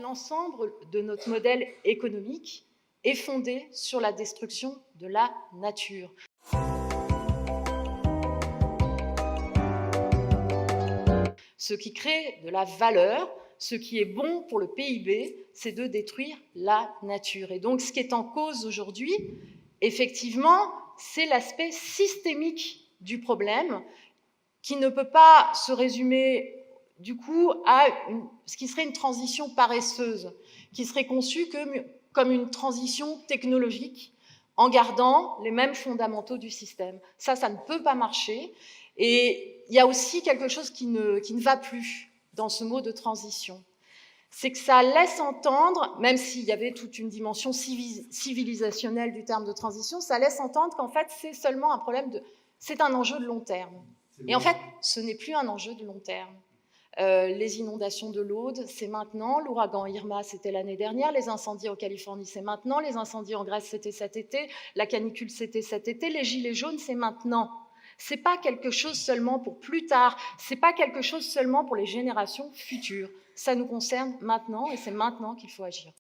l'ensemble de notre modèle économique est fondé sur la destruction de la nature. Ce qui crée de la valeur, ce qui est bon pour le PIB, c'est de détruire la nature. Et donc, ce qui est en cause aujourd'hui, effectivement, c'est l'aspect systémique du problème, qui ne peut pas se résumer, du coup, à ce qui serait une transition paresseuse, qui serait conçue comme une transition technologique, en gardant les mêmes fondamentaux du système. Ça ne peut pas marcher. Et il y a aussi quelque chose qui ne va plus dans ce mot de transition. C'est que ça laisse entendre, même s'il y avait toute une dimension civilisationnelle du terme de transition, ça laisse entendre qu'en fait, c'est seulement un problème c'est un enjeu de long terme. Et en fait, ce n'est plus un enjeu de long terme. Les inondations de l'Aude, c'est maintenant. L'ouragan Irma, c'était l'année dernière. Les incendies en Californie, c'est maintenant. Les incendies en Grèce, c'était cet été. La canicule, c'était cet été. Les gilets jaunes, c'est maintenant. C'est pas quelque chose seulement pour plus tard. C'est pas quelque chose seulement pour les générations futures. Ça nous concerne maintenant et c'est maintenant qu'il faut agir.